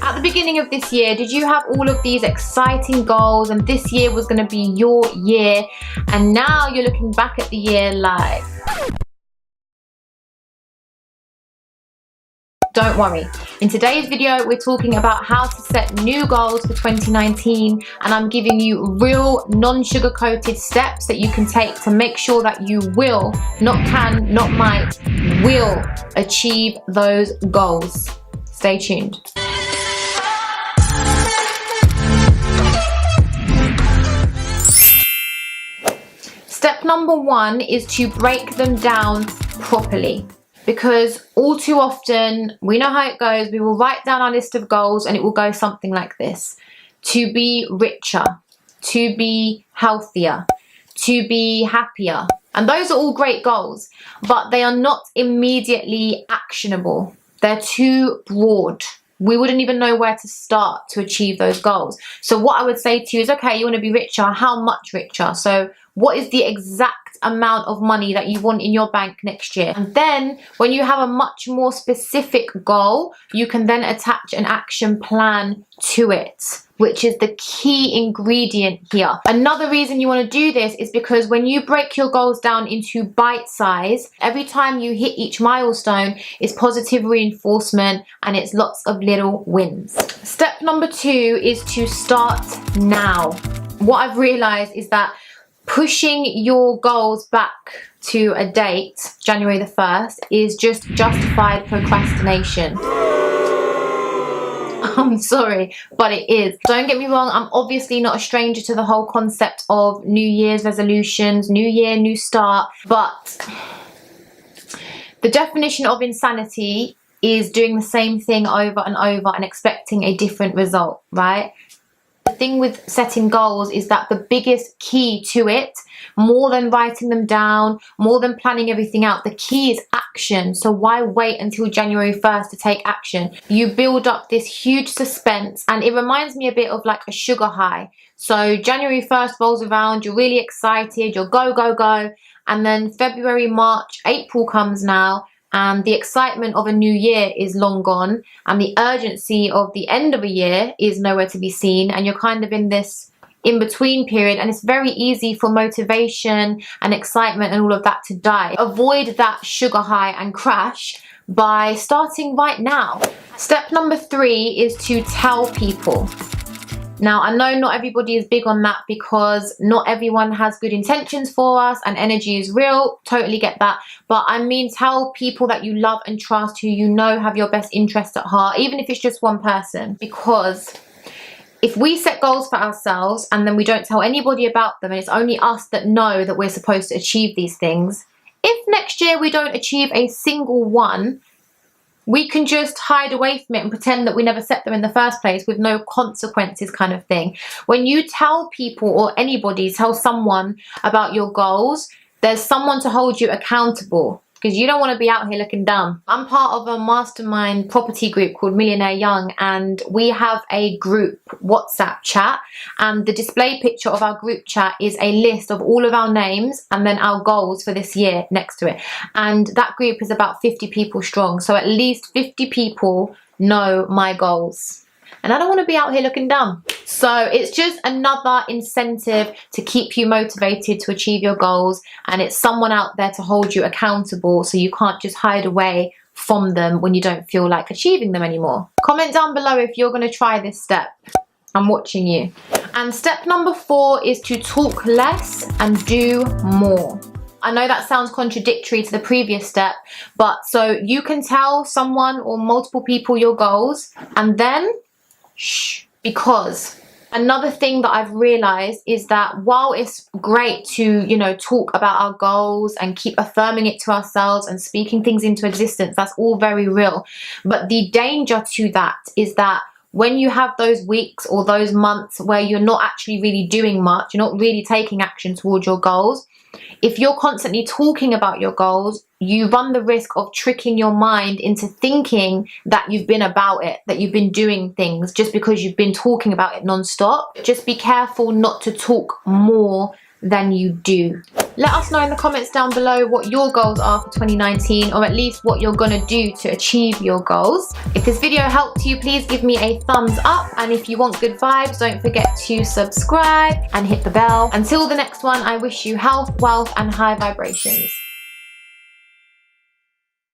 At the beginning of this year, did you have all of these exciting goals and this year was going to be your year, and now you're looking back at the year like... Don't worry. In today's video, we're talking about how to set new goals for 2019, and I'm giving you real, non-sugar-coated steps that you can take to make sure that you will, not can, not might, will achieve those goals. Stay tuned. Step number one is to break them down properly. Because all too often, we know how it goes, we will write down our list of goals and it will go something like this. To be richer, to be healthier, to be happier. And those are all great goals, but they are not immediately actionable. They're too broad. We wouldn't even know where to start to achieve those goals. So what I would say to you is, okay, you want to be richer, how much richer? So what is the exact amount of money that you want in your bank next year? And then when you have a much more specific goal, you can then attach an action plan to it, which is the key ingredient here. Another reason you want to do this is because when you break your goals down into bite size, every time you hit each milestone is positive reinforcement and it's lots of little wins. Step number two is to start now. What I've realized is that pushing your goals back to a date, January the 1st, is just justified procrastination. I'm sorry, but it is. Don't get me wrong, I'm obviously not a stranger to the whole concept of New Year's resolutions, new year, new start, but the definition of insanity is doing the same thing over and over and expecting a different result, right? The thing with setting goals is that the biggest key to it, more than writing them down, more than planning everything out, the key is action. So why wait until January 1st to take action? You build up this huge suspense, and it reminds me a bit of like a sugar high. So January 1st rolls around, you're really excited, you're go, go, go. And then February, March, April comes now, and the excitement of a new year is long gone, and the urgency of the end of a year is nowhere to be seen, and you're kind of in this in-between period, and it's very easy for motivation and excitement and all of that to die. Avoid that sugar high and crash by starting right now. Step number three is to tell people. Now, I know not everybody is big on that because not everyone has good intentions for us and energy is real. Totally get that. But I mean, tell people that you love and trust, who you know have your best interest at heart, even if it's just one person. Because if we set goals for ourselves and then we don't tell anybody about them and it's only us that know that we're supposed to achieve these things, if next year we don't achieve a single one, we can just hide away from it and pretend that we never set them in the first place with no consequences kind of thing. When you tell people or anybody, tell someone about your goals, there's someone to hold you accountable, because you don't want to be out here looking dumb. I'm part of a mastermind property group called Millionaire Young, and we have a group WhatsApp chat, and the display picture of our group chat is a list of all of our names and then our goals for this year next to it. And that group is about 50 people strong, so at least 50 people know my goals. And I don't want to be out here looking dumb. So it's just another incentive to keep you motivated to achieve your goals. And it's someone out there to hold you accountable, so you can't just hide away from them when you don't feel like achieving them anymore. Comment down below if you're going to try this step. I'm watching you. And step number four is to talk less and do more. I know that sounds contradictory to the previous step, but so you can tell someone or multiple people your goals and then shh, because another thing that I've realized is that while it's great to, you know, talk about our goals and keep affirming it to ourselves and speaking things into existence, that's all very real. But the danger to that is that when you have those weeks or those months where you're not actually really doing much, you're not really taking action towards your goals, if you're constantly talking about your goals, you run the risk of tricking your mind into thinking that you've been about it, that you've been doing things just because you've been talking about it non-stop. Just be careful not to talk more than you do. Let us know in the comments down below what your goals are for 2019, or at least what you're gonna do to achieve your goals. If this video helped you, please give me a thumbs up, and if you want good vibes, don't forget to subscribe and hit the bell. Until the next one, I wish you health, wealth, and high vibrations.